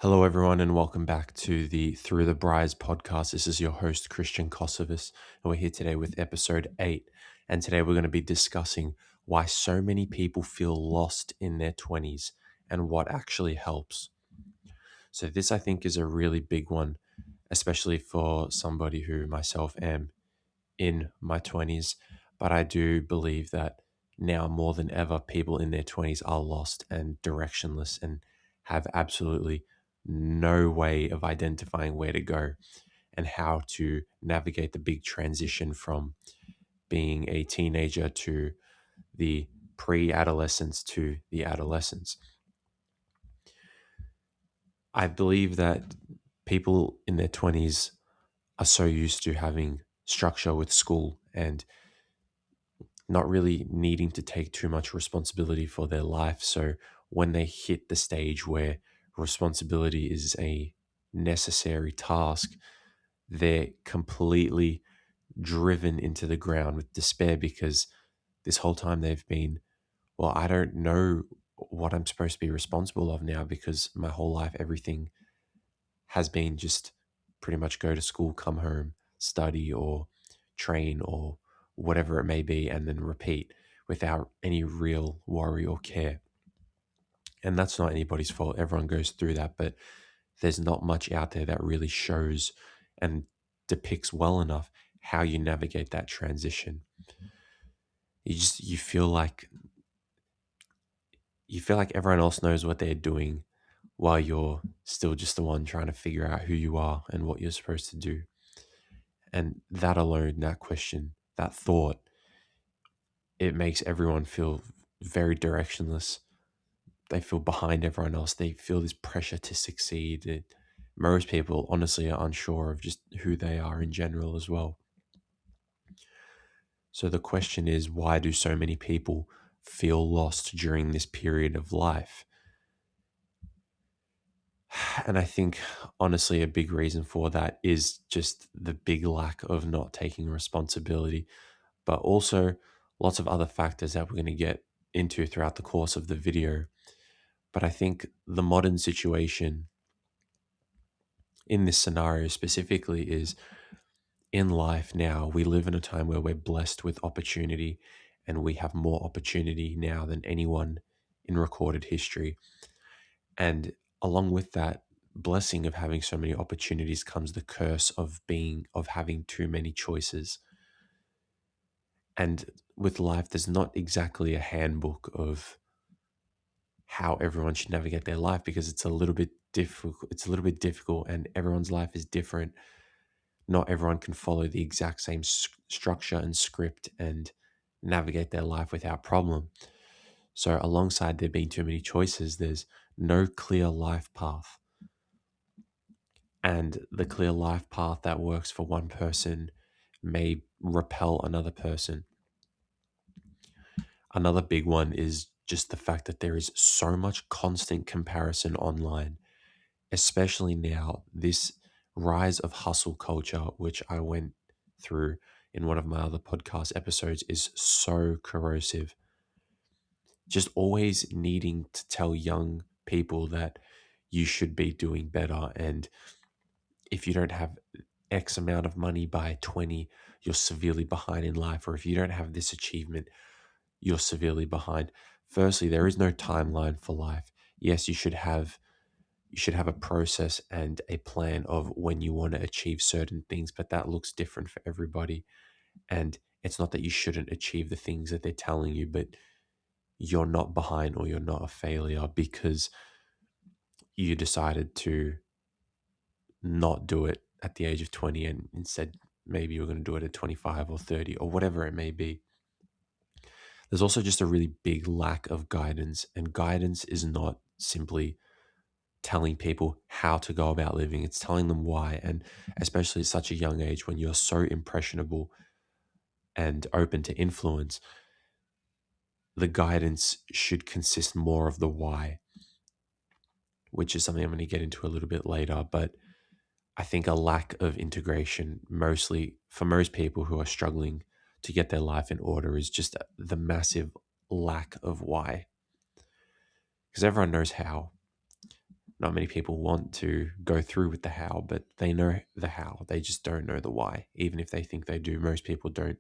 Hello, everyone, and welcome back to the Through the Briars podcast. This is your host, Christian Kosovus, and we're here today with episode 8. And today we're going to be discussing why so many people feel lost in their 20s and what actually helps. So, this I think is a really big one, especially for somebody who myself am in my 20s. But I do believe that now more than ever, people in their 20s are lost and directionless and have absolutely no way of identifying where to go and how to navigate the big transition from being a teenager to the pre-adolescence to the adolescence. I believe that people in their 20s are so used to having structure with school and not really needing to take too much responsibility for their life. So when they hit the stage where responsibility is a necessary task, they're completely driven into the ground with despair because this whole time they've been, well, I don't know what I'm supposed to be responsible of now because my whole life, everything has been just pretty much go to school, come home, study or train or whatever it may be, and then repeat without any real worry or care. And that's not anybody's fault. Everyone goes through that, but there's not much out there that really shows and depicts well enough how you navigate that transition. You feel like everyone else knows what they're doing while you're still just the one trying to figure out who you are and what you're supposed to do. And that alone, that question, that thought, it makes everyone feel very directionless. They feel behind everyone else. They feel this pressure to succeed. Most people, honestly, are unsure of just who they are in general as well. So the question is, why do so many people feel lost during this period of life? And I think, honestly, a big reason for that is just the big lack of not taking responsibility, but also lots of other factors that we're going to get into throughout the course of the video. But I think the modern situation in this scenario specifically is in life now, we live in a time where we're blessed with opportunity and we have more opportunity now than anyone in recorded history. And along with that blessing of having so many opportunities comes the curse of having too many choices. And with life, there's not exactly a handbook of how everyone should navigate their life because it's a little bit difficult. It's a little bit difficult, and everyone's life is different. Not everyone can follow the exact same structure and script and navigate their life without problem. So, alongside there being too many choices, there's no clear life path. And the clear life path that works for one person may repel another person. Another big one is just the fact that there is so much constant comparison online, especially now, this rise of hustle culture, which I went through in one of my other podcast episodes, is so corrosive. Just always needing to tell young people that you should be doing better. And if you don't have X amount of money by 20, you're severely behind in life. Or if you don't have this achievement, you're severely behind. Firstly, there is no timeline for life. Yes, you should have a process and a plan of when you want to achieve certain things, but that looks different for everybody. And it's not that you shouldn't achieve the things that they're telling you, but you're not behind or you're not a failure because you decided to not do it at the age of 20 and instead maybe you're going to do it at 25 or 30 or whatever it may be. There's also just a really big lack of guidance, and guidance is not simply telling people how to go about living, it's telling them why. And especially at such a young age when you're so impressionable and open to influence, the guidance should consist more of the why, which is something I'm going to get into a little bit later. But I think a lack of integration, mostly for most people who are struggling to get their life in order, is just the massive lack of why. Because everyone knows how. not many people want to go through with the how, but they know the how. They just don't know the why. Even if they think they do, most people don't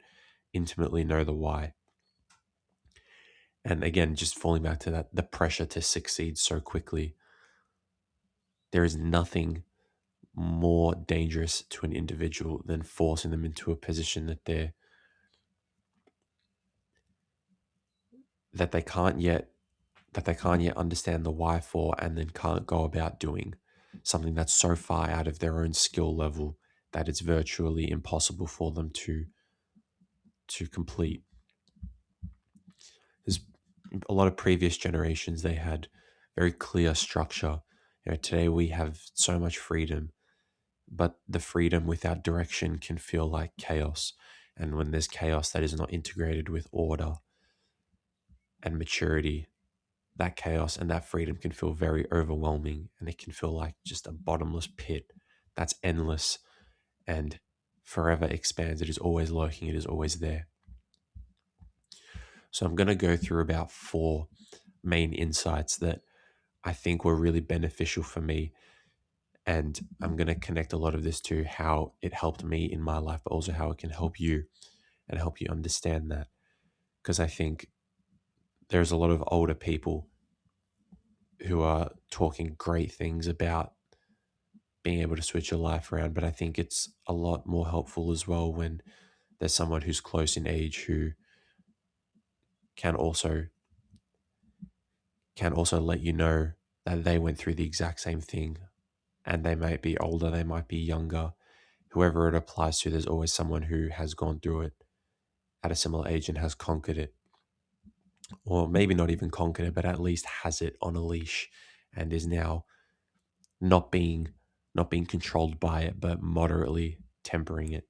intimately know the why. And again, just falling back to that, the pressure to succeed so quickly. There is nothing more dangerous to an individual than forcing them into a position that they can't yet understand the why for, and then can't go about doing something that's so far out of their own skill level that it's virtually impossible for them to complete. There's a lot of previous generations, they had very clear structure. Today we have so much freedom, but the freedom without direction can feel like chaos. And when there's chaos that is not integrated with order and maturity, that chaos and that freedom can feel very overwhelming, and it can feel like just a bottomless pit that's endless and forever expands. It is always lurking, it is always there. So I'm going to go through about 4 main insights that I think were really beneficial for me. And I'm going to connect a lot of this to how it helped me in my life, but also how it can help you and help you understand that. Because I think there's a lot of older people who are talking great things about being able to switch your life around, but I think it's a lot more helpful as well when there's someone who's close in age who can also let you know that they went through the exact same thing, and they might be older, they might be younger, whoever it applies to, there's always someone who has gone through it at a similar age and has conquered it, or maybe not even conquered it, but at least has it on a leash and is now not being controlled by it, but moderately tempering it.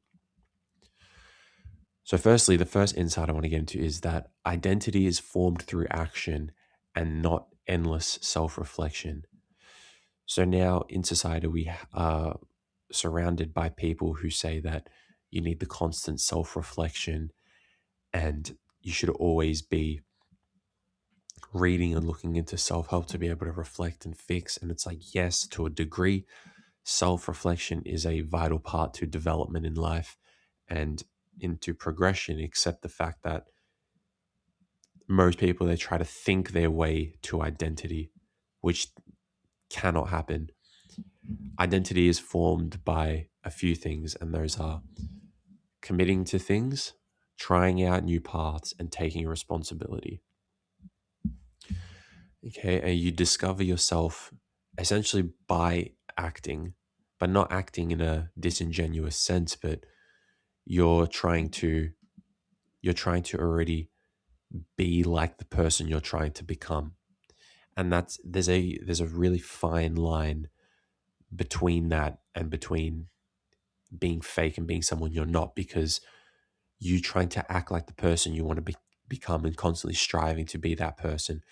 So firstly, the first insight I want to get into is that identity is formed through action and not endless self-reflection. So now in society, we are surrounded by people who say that you need the constant self-reflection and you should always be reading and looking into self-help to be able to reflect and fix. And it's like, yes, to a degree, self-reflection is a vital part to development in life and into progression, except the fact that most people, they try to think their way to identity, which cannot happen. Identity is formed by a few things, and those are committing to things, trying out new paths, and taking responsibility. Okay, and you discover yourself essentially by acting, but not acting in a disingenuous sense, but you're trying to already be like the person you're trying to become. And there's a really fine line between that and between being fake and being someone you're not, because you trying to act like the person you want to become and constantly striving to be that person,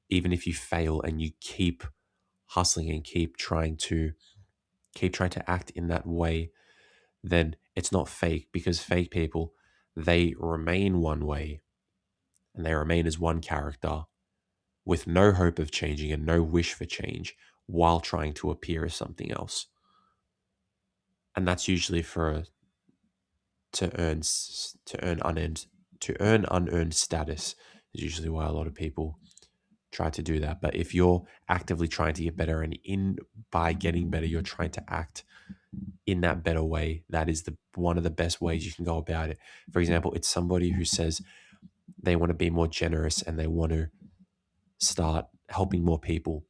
even if you fail and you keep hustling and keep trying to act in that way, then it's not fake, because fake people, they remain one way and they remain as one character with no hope of changing and no wish for change while trying to appear as something else. And that's usually to earn unearned status is usually why a lot of people try to do that. But if you're actively trying to get better, and by getting better, you're trying to act in that better way, that is one of the best ways you can go about it. For example, it's somebody who says they want to be more generous and they want to start helping more people.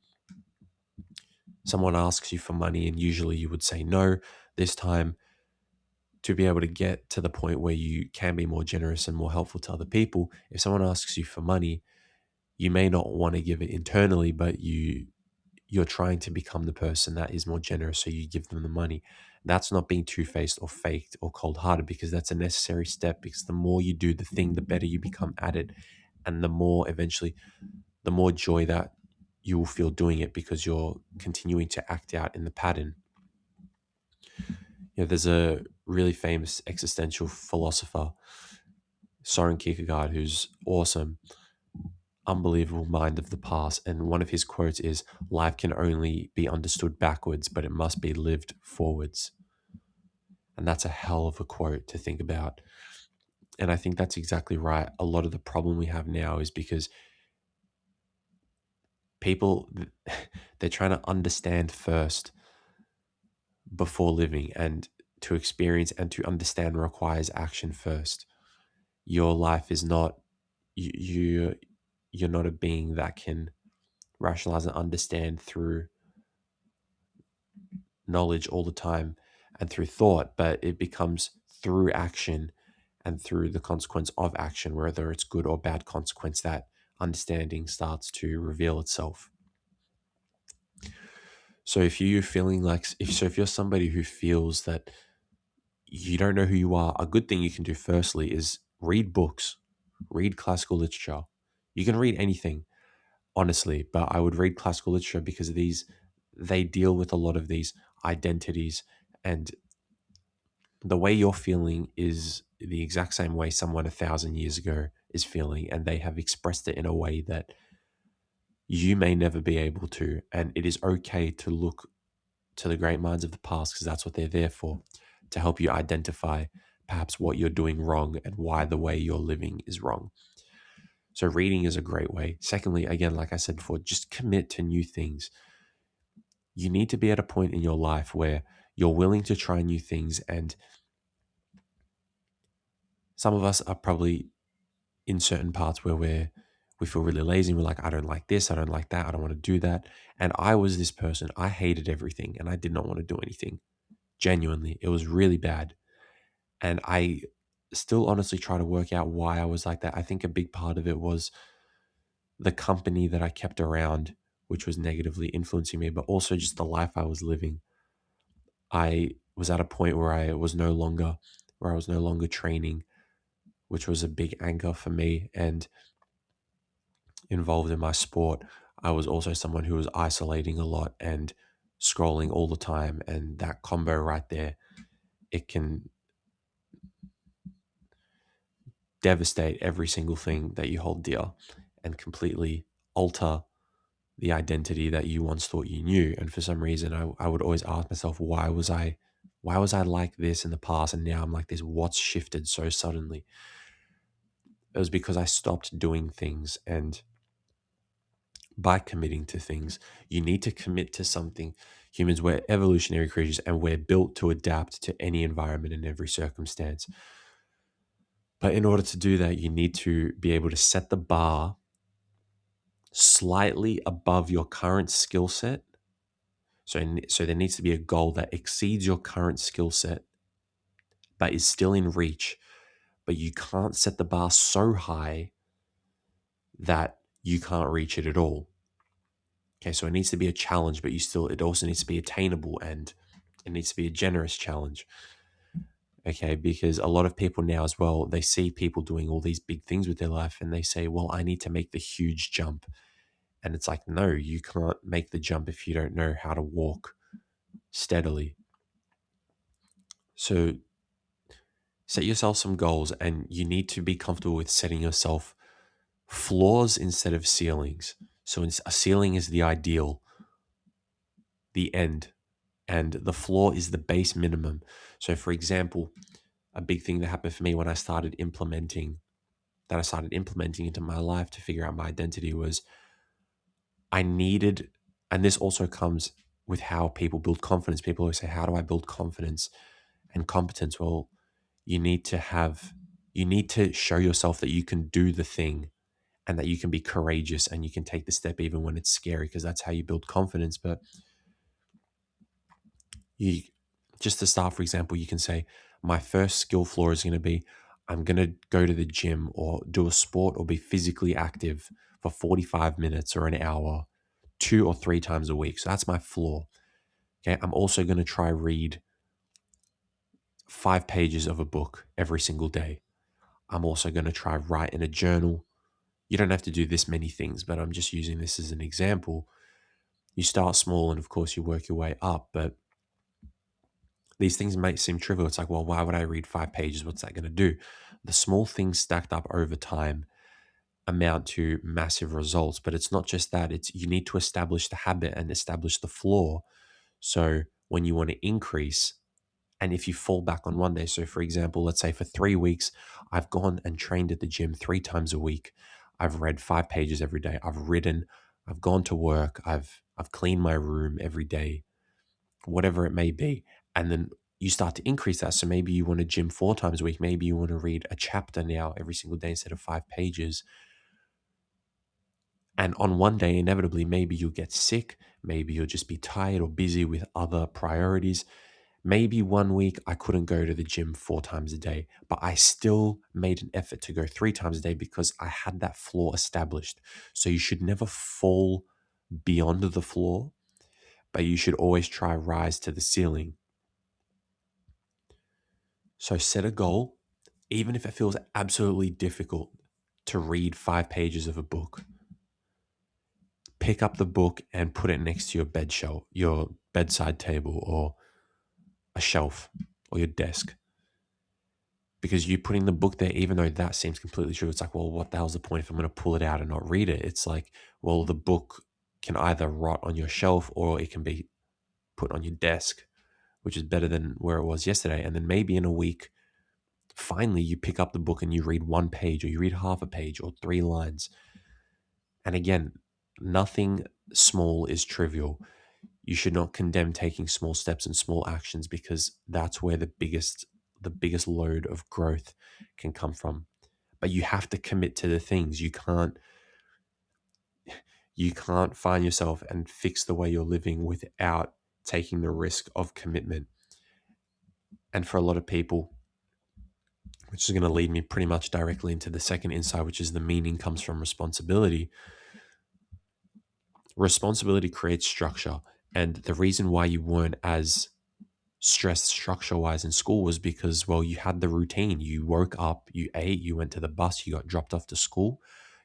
Someone asks you for money and usually you would say no. This time, to be able to get to the point where you can be more generous and more helpful to other people, if someone asks you for money, you may not want to give it internally, but you're trying to become the person that is more generous, so you give them the money. That's not being two-faced or faked or cold-hearted, because that's a necessary step, because the more you do the thing, the better you become at it, and the more joy that you will feel doing it, because you're continuing to act out in the pattern. There's a really famous existential philosopher, Søren Kierkegaard, who's awesome. unbelievable mind of the past. And one of his quotes is, life can only be understood backwards, but it must be lived forwards. And that's a hell of a quote to think about. And I think that's exactly right. A lot of the problem we have now is because people, they're trying to understand first before living, and to experience and to understand requires action first. Your life is not, you you're not a being that can rationalize and understand through knowledge all the time and through thought, but it becomes through action and through the consequence of action, whether it's good or bad consequence, that understanding starts to reveal itself. So if you're feeling like, if you're somebody who feels that you don't know who you are, a good thing you can do firstly is read books, read classical literature. You can read anything, honestly, but I would read classical literature because they deal with a lot of these identities, and the way you're feeling is the exact same way someone 1,000 years ago is feeling, and they have expressed it in a way that you may never be able to. And it is okay to look to the great minds of the past, because that's what they're there for, to help you identify perhaps what you're doing wrong and why the way you're living is wrong. So reading is a great way. Secondly, again, like I said before, just commit to new things. You need to be at a point in your life where you're willing to try new things. And some of us are probably in certain parts where we feel really lazy and we're like, I don't like this, I don't like that, I don't want to do that. And I was this person. I hated everything and I did not want to do anything. Genuinely, it was really bad. And I still honestly try to work out why I was like that. I think a big part of it was the company that I kept around, which was negatively influencing me, but also just the life I was living. I was at a point where I was no longer training, which was a big anchor for me and involved in my sport. I was also someone who was isolating a lot and scrolling all the time. And that combo right there, it can devastate every single thing that you hold dear and completely alter the identity that you once thought you knew. And for some reason, I would always ask myself, why was I like this in the past and now I'm like this? What's shifted so suddenly? It was because I stopped doing things. And by committing to things, you need to commit to something. Humans, we're evolutionary creatures and we're built to adapt to any environment and every circumstance. But in order to do that, you need to be able to set the bar slightly above your current skill set. So there needs to be a goal that exceeds your current skill set, but is still in reach. But you can't set the bar so high that you can't reach it at all. Okay, so it needs to be a challenge, but it also needs to be attainable, and it needs to be a generous challenge. Okay, because a lot of people now as well, they see people doing all these big things with their life and they say, well, I need to make the huge jump. And it's like, no, you can't make the jump if you don't know how to walk steadily. So set yourself some goals, and you need to be comfortable with setting yourself floors instead of ceilings. So a ceiling is the ideal, the end, and the floor is the base minimum. So for example, a big thing that happened for me when I started implementing into my life to figure out my identity was I needed, and this also comes with how people build confidence. People always say, how do I build confidence and competence? Well, you need to show yourself that you can do the thing and that you can be courageous and you can take the step even when it's scary, because that's how you build confidence. But you, just to start, for example, you can say, my first skill floor is going to be, I'm going to go to the gym or do a sport or be physically active for 45 minutes or an hour, 2 or 3 times a week. So that's my floor. Okay. I'm also going to try read 5 pages of a book every single day. I'm also going to try write in a journal. You don't have to do this many things, but I'm just using this as an example. You start small and of course you work your way up, but these things might seem trivial. It's like, well, why would I read 5 pages? What's that going to do? The small things stacked up over time amount to massive results. But it's not just that, it's you need to establish the habit and establish the floor. So when you want to increase, and if you fall back on one day, so for example, let's say for 3 weeks, I've gone and trained at the gym 3 times a week. I've read 5 pages every day. I've ridden, I've gone to work, I've cleaned my room every day, whatever it may be. And then you start to increase that. So maybe you want to gym 4 times a week. Maybe you want to read a chapter now every single day instead of 5 pages. And on one day, inevitably, maybe you'll get sick. Maybe you'll just be tired or busy with other priorities. Maybe one week I couldn't go to the gym 4 times a day, but I still made an effort to go 3 times a day because I had that floor established. So you should never fall beyond the floor, but you should always try rise to the ceiling. So set a goal, even if it feels absolutely difficult to read 5 pages of a book. Pick up the book and put it next to your bedside table, or a shelf, or your desk. Because you putting the book there, even though that seems completely true, it's like, well, what the hell's the point if I'm going to pull it out and not read it? It's like, well, the book can either rot on your shelf or it can be put on your desk, which is better than where it was yesterday. And then maybe in a week, finally you pick up the book and you read 1 page, or you read half a page, or 3 lines. And again, nothing small is trivial. You should not condemn taking small steps and small actions, because that's where the biggest load of growth can come from. But you have to commit to the things. You can't find yourself and fix the way you're living without taking the risk of commitment. And for a lot of people, which is going to lead me pretty much directly into the second insight, which is the meaning comes from responsibility. Responsibility creates structure. And the reason why you weren't as stressed structure-wise in school was because, well, you had the routine. You woke up, you ate, you went to the bus, you got dropped off to school,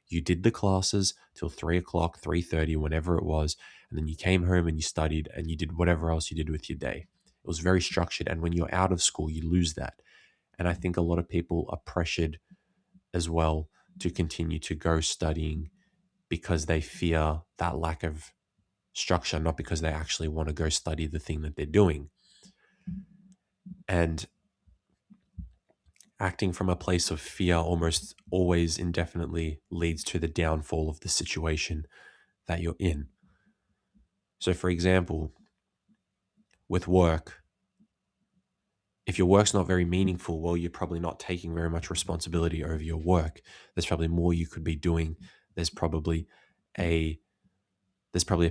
you did the classes till 3 o'clock, 3:30, whenever it was, and then you came home and you studied and you did whatever else you did with your day. It was very structured. And when you're out of school, you lose that. And I think a lot of people are pressured as well to continue to go studying because they fear that lack of structure, not because they actually want to go study the thing that they're doing. And acting from a place of fear almost always indefinitely leads to the downfall of the situation that you're in. So, for example, with work, if your work's not very meaningful, well, you're probably not taking very much responsibility over your work. There's probably more you could be doing. There's probably a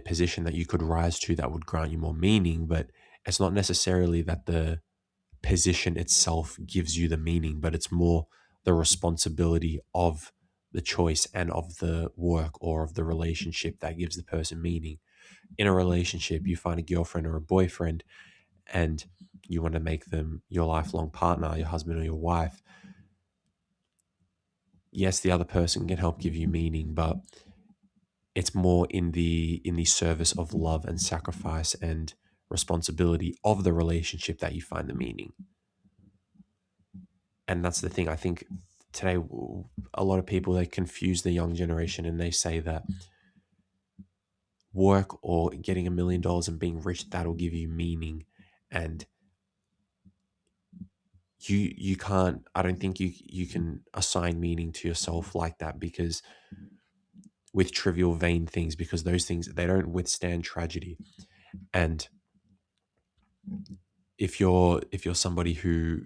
position that you could rise to that would grant you more meaning, but it's not necessarily that the position itself gives you the meaning, but it's more the responsibility of the choice and of the work or of the relationship that gives the person meaning. In a relationship, you find a girlfriend or a boyfriend and you want to make them your lifelong partner, your husband or your wife. Yes, the other person can help give you meaning, but it's more in the service of love and sacrifice and responsibility of the relationship that you find the meaning. And that's the thing. I think today, a lot of people, they confuse the young generation and they say that work or getting $1 million and being rich, that'll give you meaning. And you can't, I don't think you can assign meaning to yourself like that, because with trivial vain things, because those things, they don't withstand tragedy. And if you're somebody who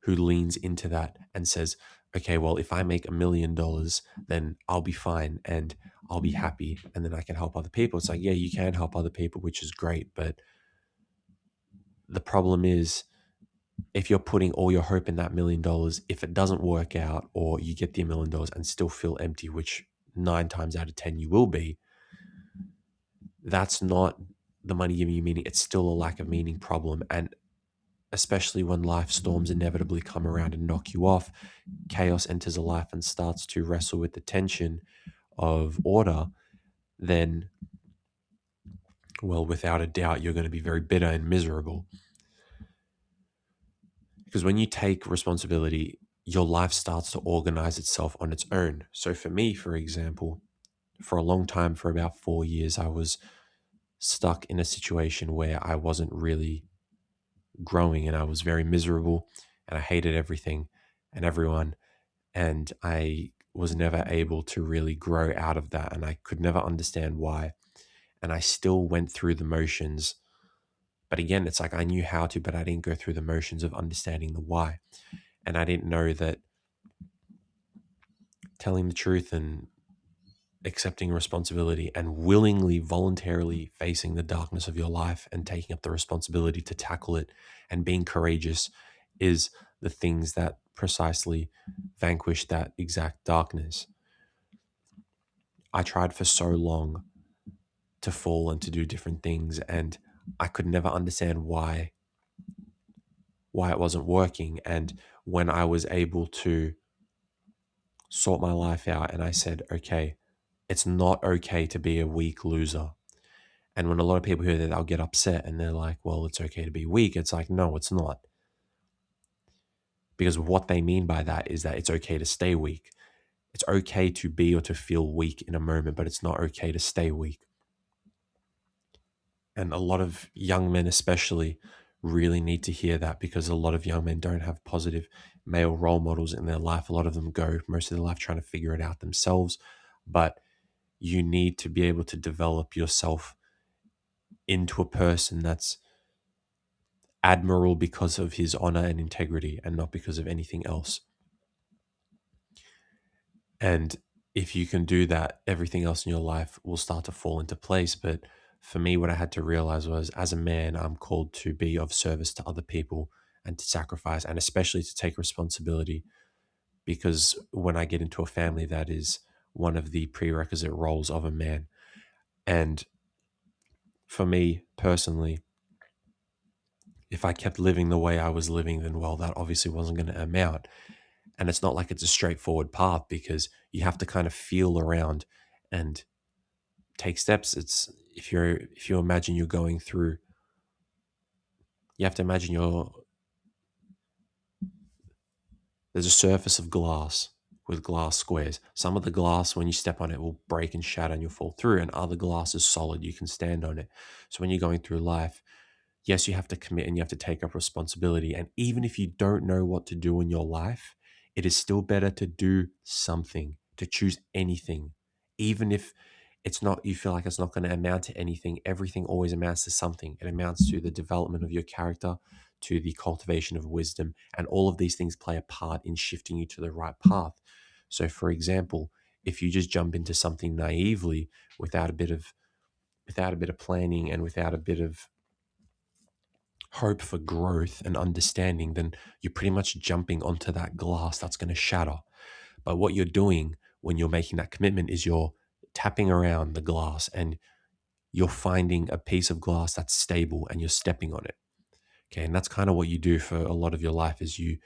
leans into that and says, okay, well, if I make $1 million, then I'll be fine and I'll be happy and then I can help other people. It's like, yeah, you can help other people, which is great. But the problem is, if you're putting all your hope in that $1 million, if it doesn't work out or you get the $1 million and still feel empty, which 9 times out of 10 you will be, that's not the money giving you meaning. It's still a lack of meaning problem. And especially when life storms inevitably come around and knock you off, chaos enters a life and starts to wrestle with the tension of order, then, well, without a doubt, you're going to be very bitter and miserable. Because when you take responsibility, your life starts to organize itself on its own. So for me, for example, for a long time, for about 4 years, I was stuck in a situation where I wasn't really growing and I was very miserable and I hated everything and everyone. And I was never able to really grow out of that. And I could never understand why. And I still went through the motions. But again, it's like I knew how to, but I didn't go through the motions of understanding the why. And I didn't know that telling the truth and accepting responsibility and willingly, voluntarily facing the darkness of your life and taking up the responsibility to tackle it and being courageous is the things that precisely vanquish that exact darkness. I tried for so long to fall and to do different things, and I could never understand why it wasn't working. And when I was able to sort my life out and I said, okay, it's not okay to be a weak loser. And when a lot of people hear that, they'll get upset and they're like, well, it's okay to be weak. It's like, no, it's not. Because what they mean by that is that it's okay to stay weak. It's okay to be or to feel weak in a moment, but it's not okay to stay weak. And a lot of young men, especially, really need to hear that, because a lot of young men don't have positive male role models in their life. A lot of them go most of their life trying to figure it out themselves. But you need to be able to develop yourself into a person that's admirable because of his honor and integrity and not because of anything else. And if you can do that, everything else in your life will start to fall into place. But for me, what I had to realize was, as a man, I'm called to be of service to other people and to sacrifice, and especially to take responsibility. Because when I get into a family, that is one of the prerequisite roles of a man. And for me personally, if I kept living the way I was living, then, well, that obviously wasn't going to amount. And it's not like it's a straightforward path, because you have to kind of feel around and take steps. It's if you imagine you're going through, you have to imagine there's a surface of glass with glass squares. Some of the glass, when you step on it, will break and shatter and you'll fall through, and other glass is solid, you can stand on it. So when you're going through life, yes, you have to commit and you have to take up responsibility. And even if you don't know what to do in your life, it is still better to do something, to choose anything. Even if it's not, you feel like it's not going to amount to anything, everything always amounts to something. It amounts to the development of your character, to the cultivation of wisdom. And all of these things play a part in shifting you to the right path. So for example, if you just jump into something naively without a bit of planning and without a bit of hope for growth and understanding, then you're pretty much jumping onto that glass that's going to shatter. But what you're doing when you're making that commitment is you're tapping around the glass and you're finding a piece of glass that's stable and you're stepping on it. Okay. And that's kind of what you do for a lot of your life, is you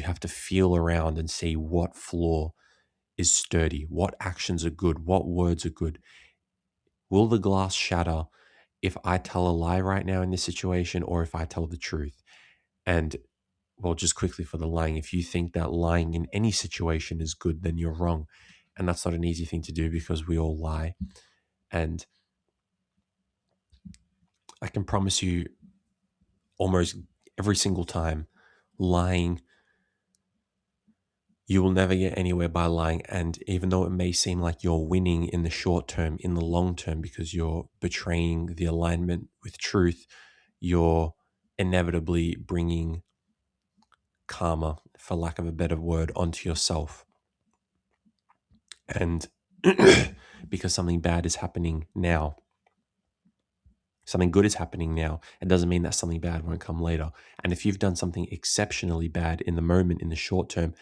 have to feel around and see what floor is sturdy, what actions are good, what words are good. Will the glass shatter if I tell a lie right now in this situation, or if I tell the truth? And well, just quickly for the lying, if you think that lying in any situation is good, then you're wrong. And that's not an easy thing to do, because we all lie. And I can promise you, almost every single time, lying, you will never get anywhere by lying. And even though it may seem like you're winning in the short term, in the long term, because you're betraying the alignment with truth, you're inevitably bringing karma, for lack of a better word, onto yourself. And because something bad is happening now, something good is happening now, it doesn't mean that something bad won't come later. And if you've done something exceptionally bad in the moment, in the short term,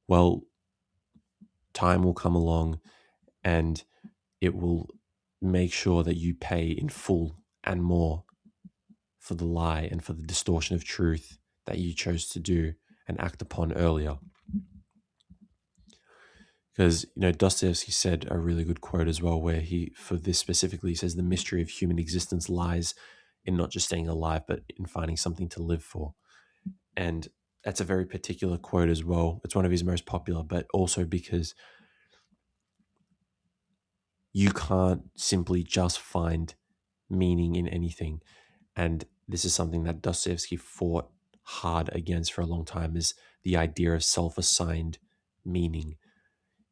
well, time will come along and it will make sure that you pay in full and more for the lie and for the distortion of truth that you chose to do and act upon earlier. Because, Dostoevsky said a really good quote as well, where for this specifically, he says, the mystery of human existence lies in not just staying alive, but in finding something to live for. And That's a very particular quote as well. It's one of his most popular, but also because you can't simply just find meaning in anything. And this is something that Dostoevsky fought hard against for a long time, is the idea of self-assigned meaning.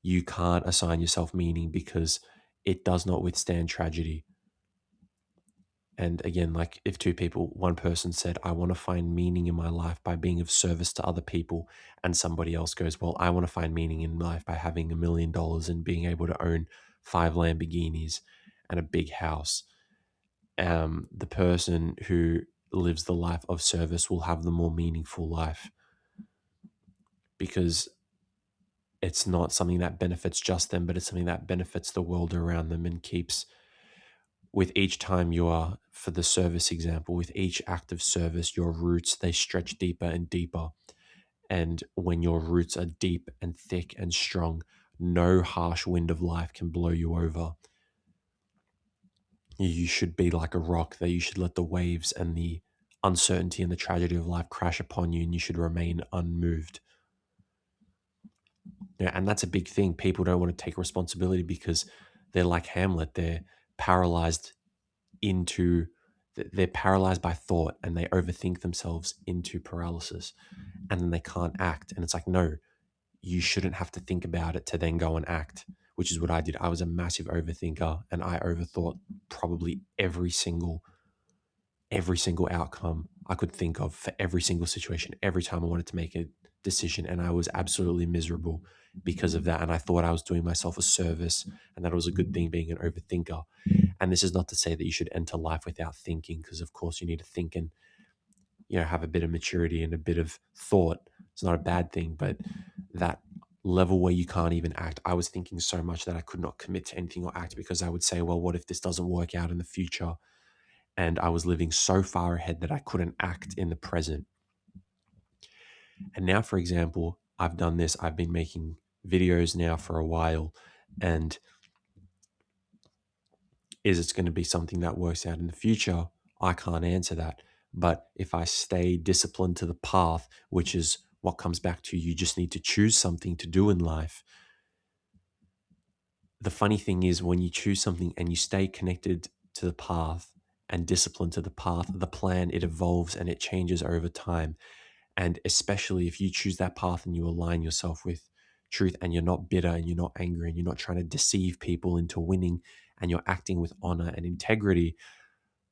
You can't assign yourself meaning because it does not withstand tragedy. And again, like if two people, one person said, I want to find meaning in my life by being of service to other people, and somebody else goes, well, I want to find meaning in life by having $1 million and being able to own 5 Lamborghinis and a big house. The person who lives the life of service will have the more meaningful life, because it's not something that benefits just them, but it's something that benefits the world around them and keeps, with each time you are, for the service example, with each act of service, your roots, they stretch deeper and deeper. And when your roots are deep and thick and strong, no harsh wind of life can blow you over. You should be like a rock, that you should let the waves and the uncertainty and the tragedy of life crash upon you, and you should remain unmoved. Yeah, and that's a big thing. People don't want to take responsibility because they're like Hamlet. Paralyzed into they're paralyzed by thought, and they overthink themselves into paralysis, and then they can't act. And it's like, no, you shouldn't have to think about it to then go and act, which is what I did. I was a massive overthinker, and I overthought probably every single outcome I could think of for every single situation, every time I wanted to make a decision. And I was absolutely miserable because of that. And I thought I was doing myself a service and that it was a good thing being an overthinker. And this is not to say that you should enter life without thinking, because of course you need to think and, have a bit of maturity and a bit of thought. It's not a bad thing, but that level where you can't even act. I was thinking so much that I could not commit to anything or act, because I would say, well, what if this doesn't work out in the future? And I was living so far ahead that I couldn't act in the present. And now, for example, I've done this. I've been making videos now for a while, and is it going to be something that works out in the future? I can't answer that. But if I stay disciplined to the path, which is what comes back to, you just need to choose something to do in life. The funny thing is, when you choose something and you stay connected to the path and disciplined to the path, the plan, it evolves and it changes over time. And especially if you choose that path and you align yourself with truth, and you're not bitter and you're not angry and you're not trying to deceive people into winning, and you're acting with honor and integrity,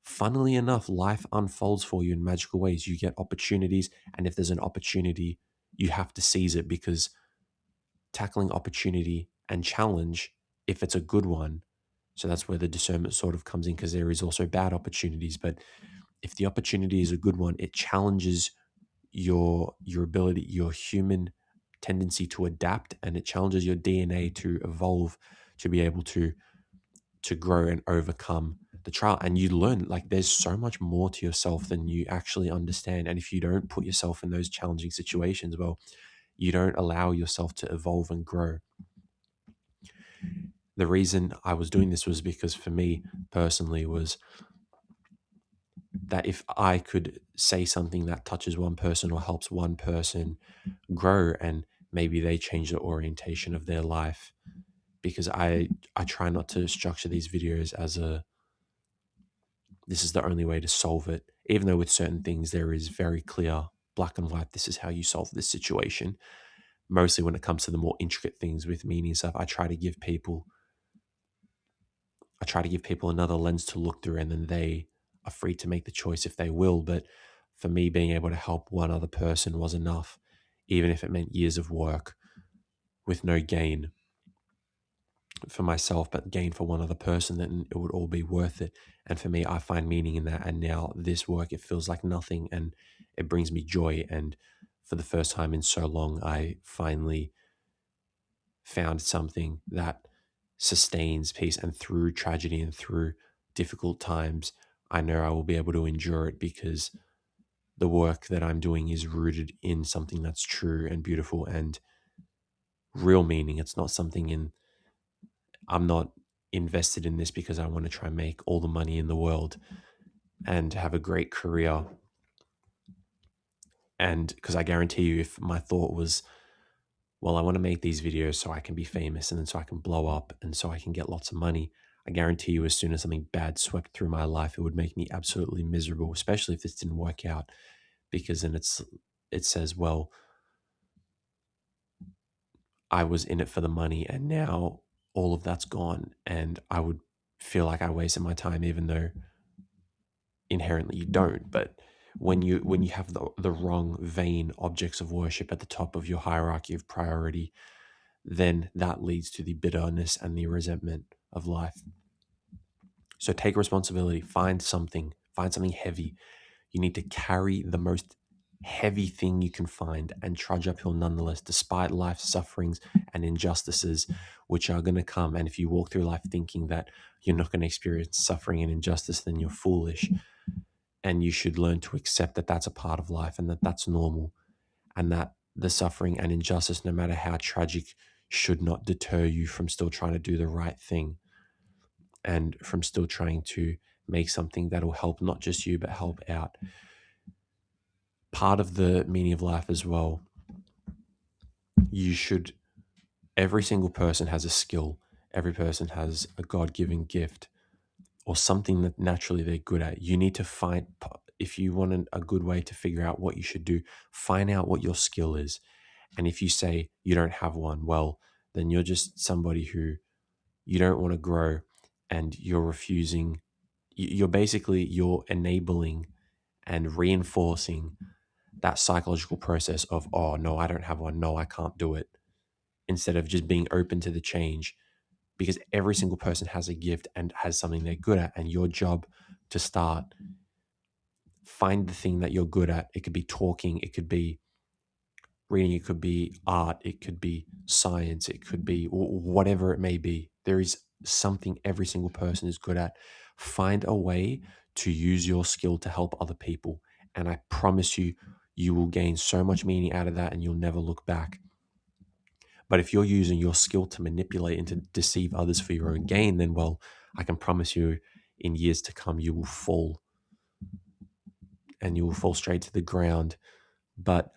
funnily enough, life unfolds for you in magical ways. You get opportunities. And if there's an opportunity, you have to seize it, because tackling opportunity and challenge, if it's a good one, so that's where the discernment sort of comes in, because there is also bad opportunities. But if the opportunity is a good one, it challenges your ability, your human tendency to adapt, and it challenges your DNA to evolve, to be able to grow and overcome the trial. And you learn, like, there's so much more to yourself than you actually understand. And if you don't put yourself in those challenging situations, well, you don't allow yourself to evolve and grow. The reason I was doing this was because, for me personally, was that if I could say something that touches one person or helps one person grow, and maybe they change the orientation of their life, because I try not to structure these videos as this is the only way to solve it, even though with certain things there is very clear black and white, this is how you solve this situation. Mostly when it comes to the more intricate things with meaning stuff, I try to give people another lens to look through, and then they are free to make the choice if they will. But for me, being able to help one other person was enough, even if it meant years of work with no gain for myself, but gain for one other person, then it would all be worth it. And for me, I find meaning in that. And now this work, it feels like nothing, and it brings me joy. And for the first time in so long, I finally found something that sustains peace. And through tragedy and through difficult times, I know I will be able to endure it, because the work that I'm doing is rooted in something that's true and beautiful and real meaning. It's not something I'm not invested in this because I want to try and make all the money in the world and have a great career. And because I guarantee you, if my thought was, well, I want to make these videos so I can be famous and then so I can blow up and so I can get lots of money, I guarantee you, as soon as something bad swept through my life, it would make me absolutely miserable, especially if this didn't work out, because then it says, well, I was in it for the money and now all of that's gone, and I would feel like I wasted my time, even though inherently you don't. But when you have the wrong vain objects of worship at the top of your hierarchy of priority, then that leads to the bitterness and the resentment of life. So take responsibility, find something heavy. You need to carry the most heavy thing you can find and trudge uphill nonetheless, despite life's sufferings and injustices, which are going to come. And if you walk through life thinking that you're not going to experience suffering and injustice, then you're foolish. And you should learn to accept that that's a part of life and that that's normal, and that the suffering and injustice, no matter how tragic, should not deter you from still trying to do the right thing and from still trying to make something that'll help not just you, but help out. Part of the meaning of life as well, every single person has a skill. Every person has a God-given gift or something that naturally they're good at. You need to find, if you want a good way to figure out what you should do, find out what your skill is. And if you say you don't have one, well, then you're just somebody who you don't want to grow, and you're refusing. You're enabling and reinforcing that psychological process of, oh, no, I don't have one. No, I can't do it. Instead of just being open to the change, because every single person has a gift and has something they're good at. And your job to start, find the thing that you're good at. It could be talking, it could be reading, it could be art, it could be science, it could be whatever it may be. There is something every single person is good at. Find a way to use your skill to help other people. And I promise you, you will gain so much meaning out of that and you'll never look back. But if you're using your skill to manipulate and to deceive others for your own gain, then, well, I can promise you in years to come, you will fall, and you will fall straight to the ground. But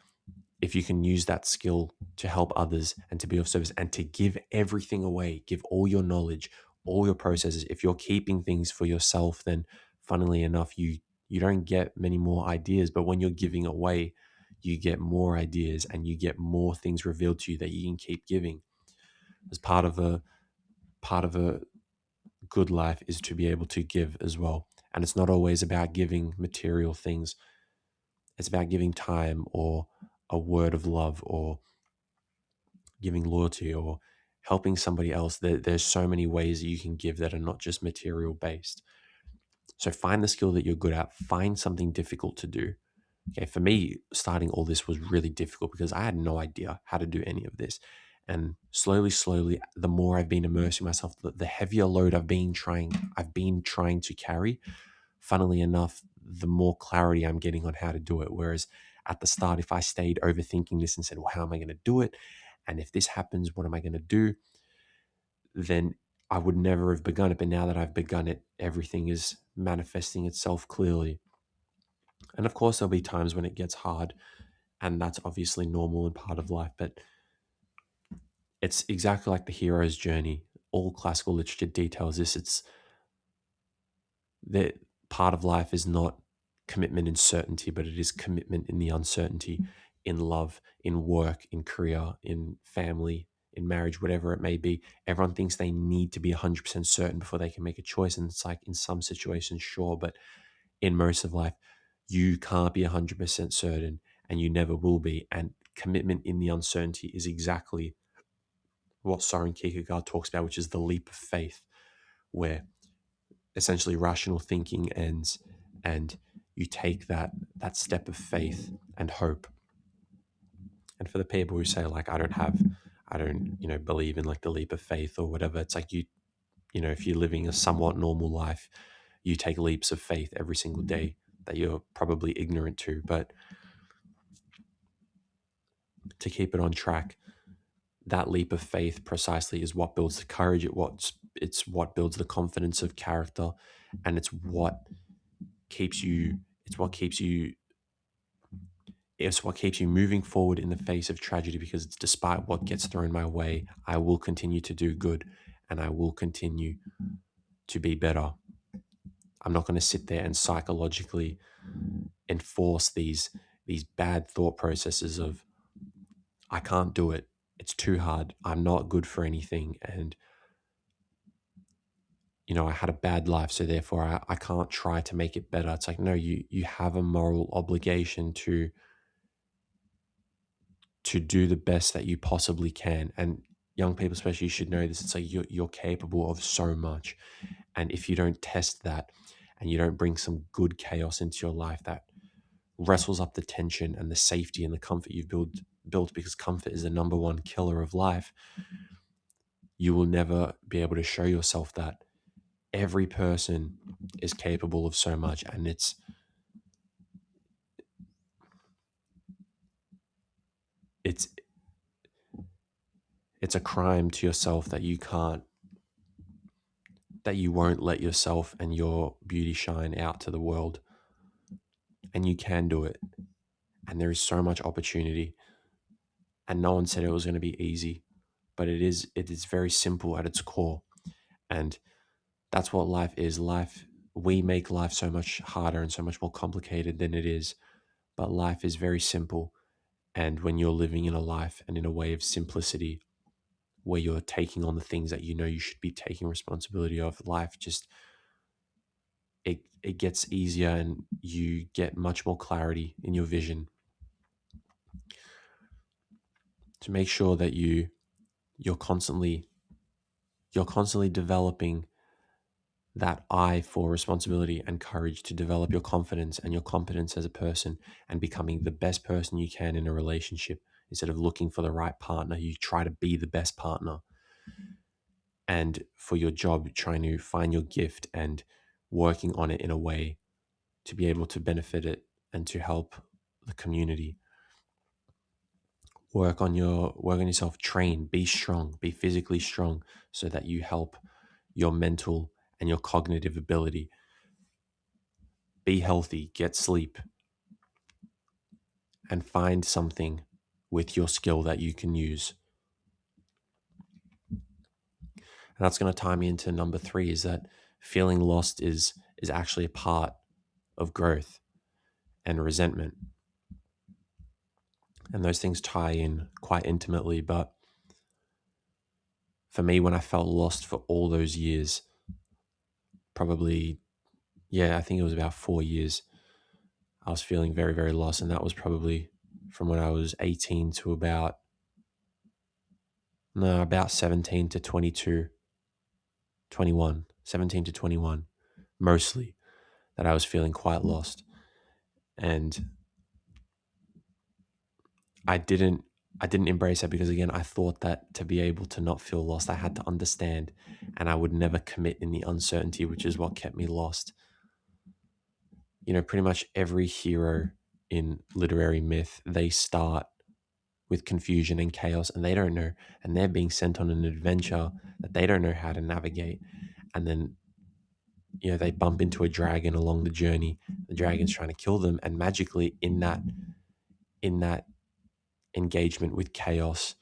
if you can use that skill to help others and to be of service and to give everything away, give all your knowledge, all your processes, if you're keeping things for yourself, then funnily enough, you don't get many more ideas. But when you're giving away, you get more ideas and you get more things revealed to you that you can keep giving. As part of a good life is to be able to give as well. And it's not always about giving material things. It's about giving time or a word of love or giving loyalty or helping somebody else. There's so many ways that you can give that are not just material based. So find the skill that you're good at. Find something difficult to do. Okay, for me, starting all this was really difficult because I had no idea how to do any of this. And slowly, the more I've been immersing myself, the heavier load I've been trying to carry, funnily enough, the more clarity I'm getting on how to do it. Whereas at the start, if I stayed overthinking this and said, well, how am I going to do it? And if this happens, what am I going to do? Then I would never have begun it. But now that I've begun it, everything is manifesting itself clearly. And of course, there'll be times when it gets hard, and that's obviously normal and part of life. But it's exactly like the hero's journey. All classical literature details this. It's that part of life is not commitment in certainty, but it is commitment in the uncertainty, in love, in work, in career, in family, in marriage, whatever it may be. Everyone thinks they need to be 100% certain before they can make a choice. And it's like in some situations, sure, but in most of life, you can't be 100% certain and you never will be. And commitment in the uncertainty is exactly what Søren Kierkegaard talks about, which is the leap of faith, where essentially rational thinking ends and you take that step of faith and hope. And for the people who say like, I don't believe in like the leap of faith or whatever, it's like if you're living a somewhat normal life, you take leaps of faith every single day that you're probably ignorant to. But to keep it on track, that leap of faith precisely is what builds the courage. It's what builds the confidence of character, and it's what keeps you It's what keeps you moving forward in the face of tragedy, because it's despite what gets thrown my way, I will continue to do good and I will continue to be better. I'm not going to sit there and psychologically enforce these bad thought processes of I can't do it. It's too hard. I'm not good for anything. And, I had a bad life, so therefore I can't try to make it better. It's like, no, you have a moral obligation to do the best that you possibly can. And young people especially should know this. It's like you're capable of so much. And if you don't test that and you don't bring some good chaos into your life that wrestles up the tension and the safety and the comfort you've built, because comfort is the number one killer of life, you will never be able to show yourself that every person is capable of so much. And it's a crime to yourself that you won't let yourself and your beauty shine out to the world. And you can do it. And there is so much opportunity. And no one said it was going to be easy, but it is very simple at its core. And that's what life is. We make life so much harder and so much more complicated than it is. But life is very simple. And when you're living in a life and in a way of simplicity, where you're taking on the things that you should be taking responsibility of, life just, it gets easier and you get much more clarity in your vision. To make sure that you're constantly developing that eye for responsibility and courage, to develop your confidence and your competence as a person, and becoming the best person you can in a relationship. Instead of looking for the right partner, you try to be the best partner. And for your job, trying to find your gift and working on it in a way to be able to benefit it and to help the community. Work on yourself, train, be strong, be physically strong, so that you help your mental and your cognitive ability. Be healthy, get sleep, and find something with your skill that you can use. And that's going to tie me into number 3, is that feeling lost is actually a part of growth and resentment. And those things tie in quite intimately. But for me, when I felt lost for all those years, probably, I think it was about 4 years, I was feeling very, very lost. And that was probably from when I was 18 to about 17 to 22, 21, 17 to 21, mostly, that I was feeling quite lost. And I didn't embrace that, because again, I thought that to be able to not feel lost, I had to understand, and I would never commit in the uncertainty, which is what kept me lost. Pretty much every hero in literary myth, they start with confusion and chaos, and they don't know, and they're being sent on an adventure that they don't know how to navigate. And then, they bump into a dragon along the journey. The dragon's trying to kill them, and magically in that engagement with chaos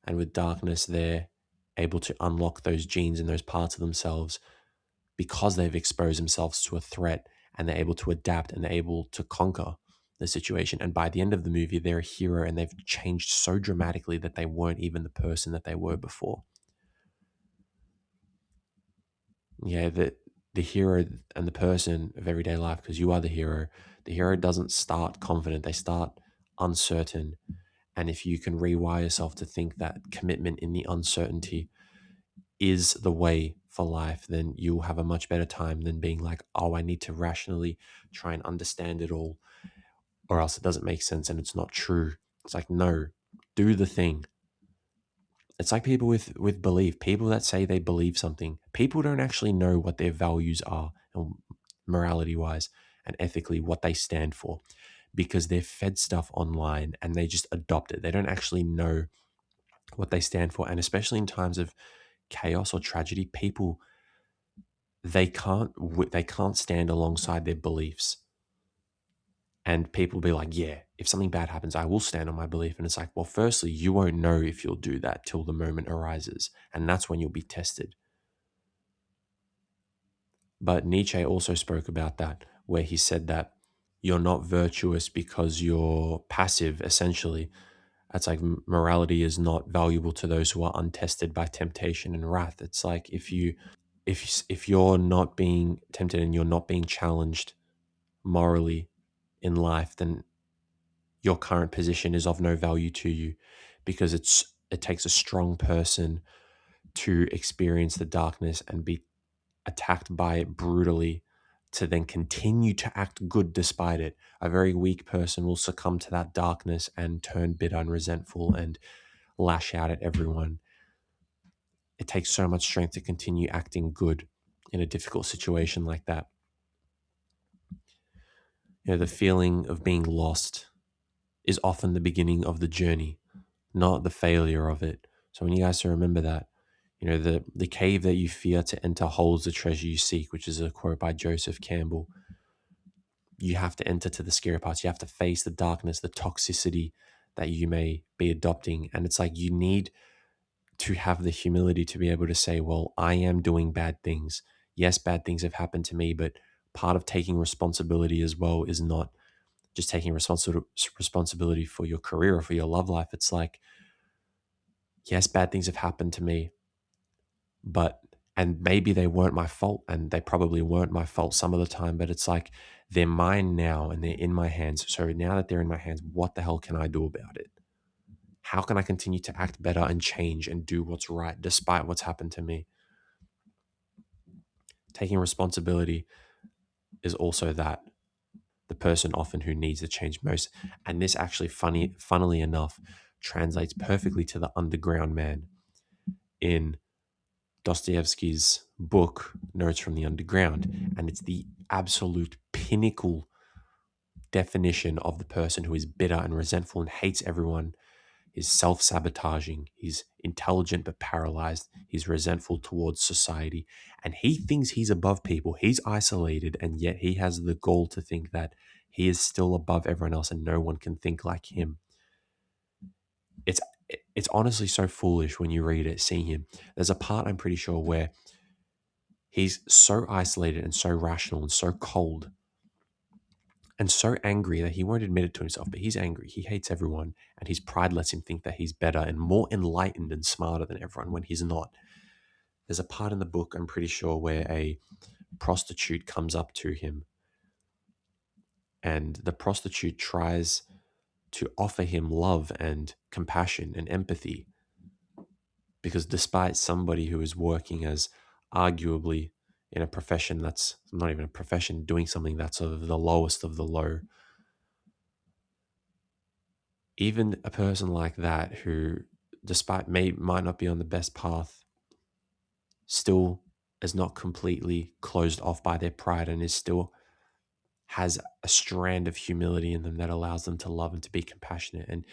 and with darkness, they're able to unlock those genes and those parts of themselves, because they've exposed themselves to a threat, and they're able to adapt and they're able to conquer the situation. And by the end of the movie, they're a hero, and they've changed so dramatically that they weren't even the person that they were before. The hero and the person of everyday life, because you are the hero doesn't start confident, they start uncertain. And if you can rewire yourself to think that commitment in the uncertainty is the way for life, then you'll have a much better time than being like, oh, I need to rationally try and understand it all, or else it doesn't make sense and it's not true. It's like, no, do the thing. It's like people with belief, people that say they believe something. People don't actually know what their values are, and morality wise and ethically, what they stand for, because they're fed stuff online and they just adopt it. They don't actually know what they stand for. And especially in times of chaos or tragedy, people, they can't stand alongside their beliefs. And people will be like, yeah, if something bad happens, I will stand on my belief. And it's like, well, firstly, you won't know if you'll do that till the moment arises. And that's when you'll be tested. But Nietzsche also spoke about that, where he said that you're not virtuous because you're passive, essentially. That's like morality is not valuable to those who are untested by temptation and wrath. It's like if you're not being tempted and you're not being challenged morally in life, then your current position is of no value to you, because it takes a strong person to experience the darkness and be attacked by it brutally to then continue to act good despite it. A very weak person will succumb to that darkness and turn bitter and resentful and lash out at everyone. It takes so much strength to continue acting good in a difficult situation like that. The feeling of being lost is often the beginning of the journey, not the failure of it. So when you guys remember that, the cave that you fear to enter holds the treasure you seek, which is a quote by Joseph Campbell. You have to enter to the scary parts. You have to face the darkness, the toxicity that you may be adopting. And it's like you need to have the humility to be able to say, well, I am doing bad things. Yes, bad things have happened to me, but part of taking responsibility as well is not just taking responsibility for your career or for your love life. It's like, yes, bad things have happened to me, and maybe they weren't my fault, and they probably weren't my fault some of the time, but it's like they're mine now and they're in my hands. So now that they're in my hands, what the hell can I do about it? How can I continue to act better and change and do what's right despite what's happened to me? Taking responsibility is also that. The person often who needs the change most. And this actually, funnily enough, translates perfectly to the underground man in Dostoevsky's book, Notes from the Underground. And it's the absolute pinnacle definition of the person who is bitter and resentful and hates everyone. He's self-sabotaging, he's intelligent but paralyzed, he's resentful towards society, and he thinks he's above people. He's isolated, and yet he has the gall to think that he is still above everyone else and no one can think like him. It's it's honestly so foolish when you read it, seeing him. There's a part, I'm pretty sure, where he's so isolated and so rational and so cold and so angry that he won't admit it to himself, but he's angry. He hates everyone, and his pride lets him think that he's better and more enlightened and smarter than everyone when he's not. There's a part in the book, I'm pretty sure, where a prostitute comes up to him, and the prostitute tries to offer him love and compassion and empathy, because despite somebody who is working as arguably in a profession that's not even a profession, doing something that's of the lowest of the low, even a person like that who, despite might not be on the best path, still is not completely closed off by their pride and is still has a strand of humility in them that allows them to love and to be compassionate. And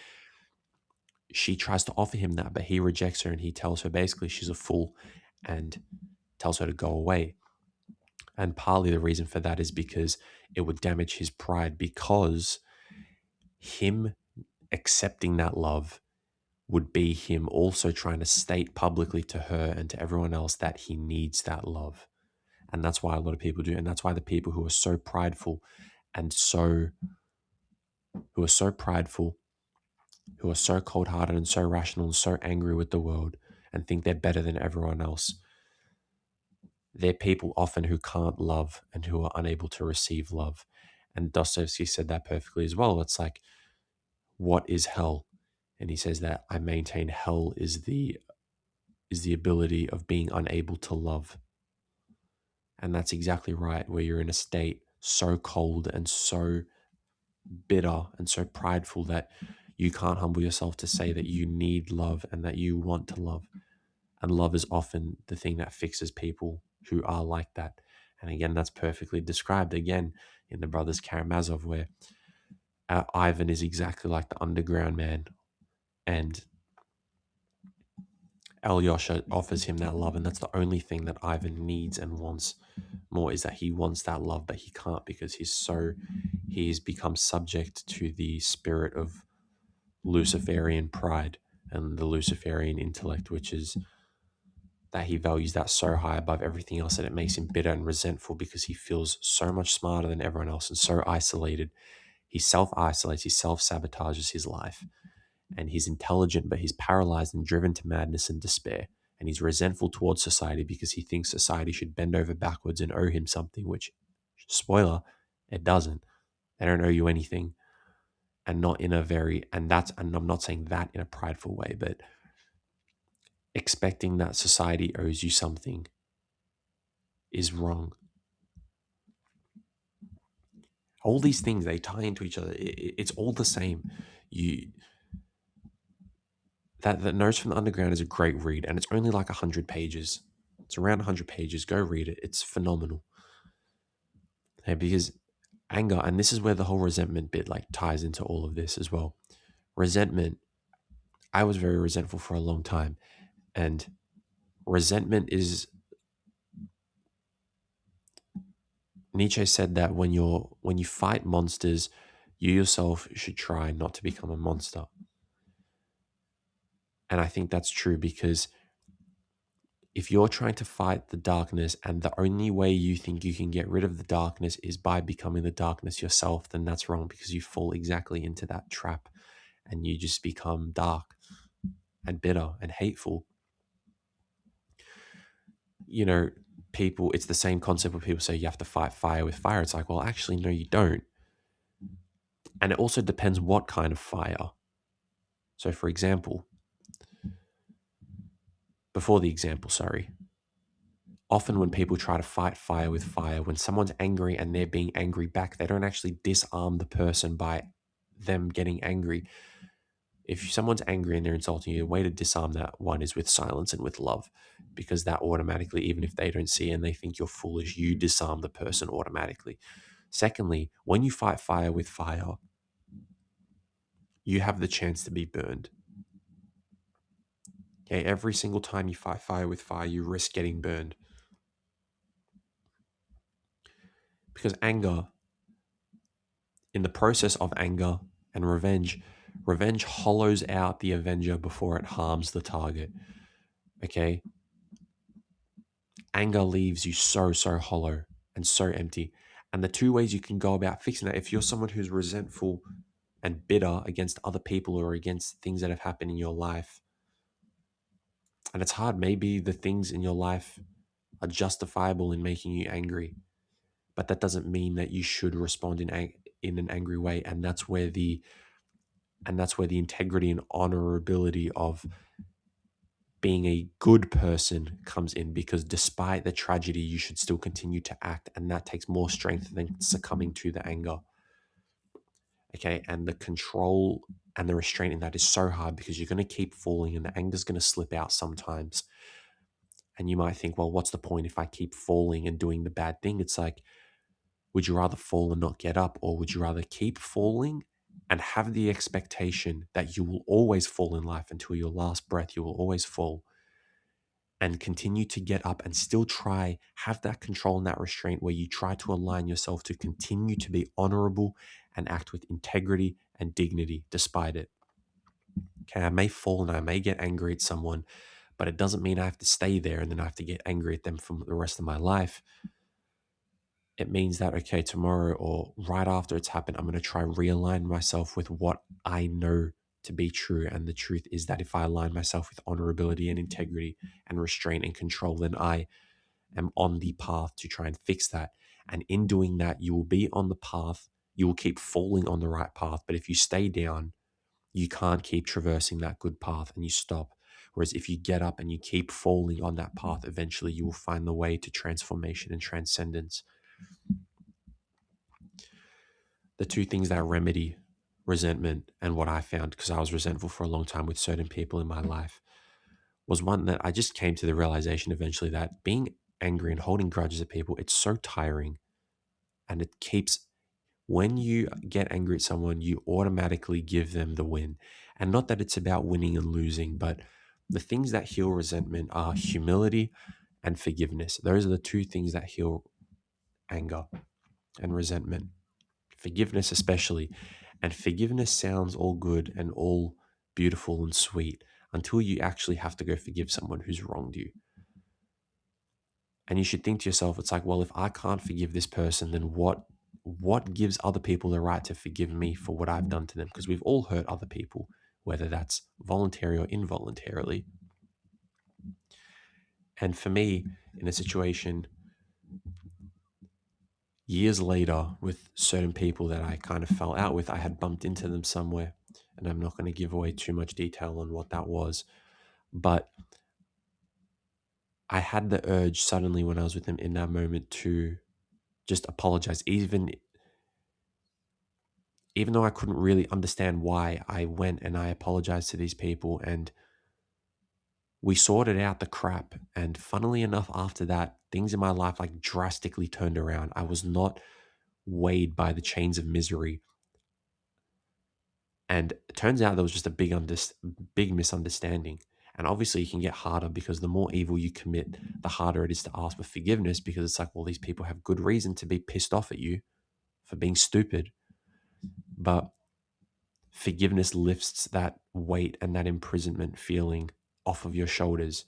she tries to offer him that, but he rejects her and he tells her basically she's a fool and tells her to go away. And partly the reason for that is because it would damage his pride, because him accepting that love would be him also trying to state publicly to her and to everyone else that he needs that love. And that's why a lot of people do. And that's why the people who are so prideful and who are so prideful, who are so cold-hearted and so rational and so angry with the world and think they're better than everyone else, they're people often who can't love and who are unable to receive love. And Dostoevsky said that perfectly as well. It's like, what is hell? And he says that I maintain hell is the ability of being unable to love. And that's exactly right, where you're in a state so cold and so bitter and so prideful that you can't humble yourself to say that you need love and that you want to love. And love is often the thing that fixes people who are like that. And again, that's perfectly described again in the Brothers Karamazov, where Ivan is exactly like the underground man. And Alyosha offers him that love, and that's the only thing that Ivan needs and wants more, is that he wants that love, but he can't because he's become subject to the spirit of Luciferian pride and the Luciferian intellect, which is that he values that so high above everything else that it makes him bitter and resentful because he feels so much smarter than everyone else and so isolated. He self-isolates, he self-sabotages his life, and he's intelligent, but he's paralyzed and driven to madness and despair. And he's resentful towards society because he thinks society should bend over backwards and owe him something, which, spoiler, it doesn't. They don't owe you anything. And not in a very, and I'm not saying that in a prideful way, but expecting that society owes you something is wrong. All these things, they tie into each other. It's all the same. That Notes from the Underground is a great read, and it's only like 100 pages. It's around 100 pages. Go read it. It's phenomenal. Okay, because anger, and this is where the whole resentment bit like ties into all of this as well. Resentment, I was very resentful for a long time, and resentment is, Nietzsche said that when you fight monsters, you yourself should try not to become a monster. And I think that's true, because if you're trying to fight the darkness and the only way you think you can get rid of the darkness is by becoming the darkness yourself, then that's wrong, because you fall exactly into that trap and you just become dark and bitter and hateful. You know, people, it's the same concept where people say you have to fight fire with fire. It's like, well, actually, no, you don't. And it also depends what kind of fire. So, for example, before the example, sorry. Often when people try to fight fire with fire, when someone's angry and they're being angry back, they don't actually disarm the person by them getting angry. If someone's angry and they're insulting you, the way to disarm that one is with silence and with love, because that automatically, even if they don't see and they think you're foolish, you disarm the person automatically. Secondly, when you fight fire with fire, you have the chance to be burned. Okay, every single time you fight fire with fire, you risk getting burned. Because anger, in the process of anger and revenge hollows out the avenger before it harms the target. Okay? Anger leaves you so hollow and so empty. And the two ways you can go about fixing that, if you're someone who's resentful and bitter against other people or against things that have happened in your life, and it's hard, maybe the things in your life are justifiable in making you angry, but that doesn't mean that you should respond in an angry way. And that's where the integrity and honorability of being a good person comes in, because despite the tragedy, you should still continue to act, and that takes more strength than succumbing to the anger. Okay, and the control and the restraint in that is so hard, because you're going to keep falling and the anger's going to slip out sometimes. And you might think, well, what's the point if I keep falling and doing the bad thing? It's like, would you rather fall and not get up, or would you rather keep falling and have the expectation that you will always fall in life until your last breath, you will always fall, and continue to get up and still try, have that control and that restraint where you try to align yourself to continue to be honorable and act with integrity and dignity despite it. Okay, I may fall and I may get angry at someone, but it doesn't mean I have to stay there and then I have to get angry at them for the rest of my life. It means that, okay, tomorrow or right after it's happened, I'm going to try realign myself with what I know to be true. And the truth is that if I align myself with honorability and integrity and restraint and control, then I am on the path to try and fix that. And in doing that, you will be on the path. You will keep falling on the right path. But if you stay down, you can't keep traversing that good path and you stop. Whereas if you get up and you keep falling on that path, eventually you will find the way to transformation and transcendence. The two things that remedy resentment, and what I found, because I was resentful for a long time with certain people in my life, was one that I just came to the realization eventually that being angry and holding grudges at people, it's so tiring. And it keeps, when you get angry at someone, you automatically give them the win. And not that it's about winning and losing, but The things that heal resentment are humility and forgiveness. Those are the two things that heal anger and resentment. Forgiveness, especially. And forgiveness sounds all good and all beautiful and sweet until you actually have to go forgive someone who's wronged you. And you should think to yourself, it's like, well, if I can't forgive this person, then what gives other people the right to forgive me for what I've done to them? Because we've all hurt other people, whether that's voluntary or involuntarily. And for me, in a situation years later with certain people that I kind of fell out with, I had bumped into them somewhere, and I'm not going to give away too much detail on what that was, but I had the urge suddenly when I was with them in that moment to just apologize, even though I couldn't really understand why. I went and I apologized to these people, and we sorted out the crap. And funnily enough, after that, things in my life like drastically turned around. I was not weighed by the chains of misery. And it turns out there was just a big misunderstanding. And obviously, you can get harder because the more evil you commit, the harder it is to ask for forgiveness, because it's like, well, these people have good reason to be pissed off at you for being stupid. But forgiveness lifts that weight and that imprisonment feeling off of your shoulders.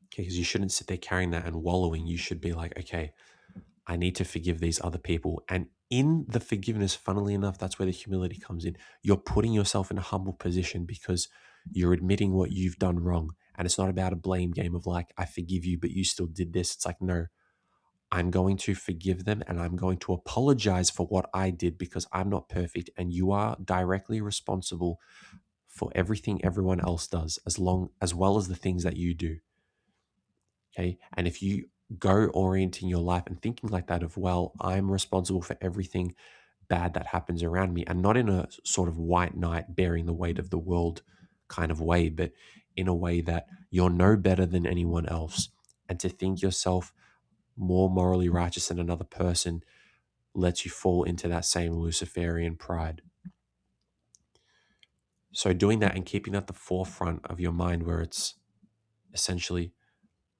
Okay, because you shouldn't sit there carrying that and wallowing. You should be like, okay, I need to forgive these other people. And in the forgiveness, funnily enough, that's where the humility comes in. You're putting yourself in a humble position because you're admitting what you've done wrong. And it's not about a blame game of like, I forgive you, but you still did this. It's like, no, I'm going to forgive them and I'm going to apologize for what I did because I'm not perfect. And you are directly responsible for everything everyone else does, as well as the things that you do. Okay. And if you go orienting your life and thinking like that of, well, I'm responsible for everything bad that happens around me, and not in a sort of white knight bearing the weight of the world kind of way, but in a way that you're no better than anyone else. And to think yourself more morally righteous than another person lets you fall into that same Luciferian pride. So doing that and keeping at the forefront of your mind, where it's essentially,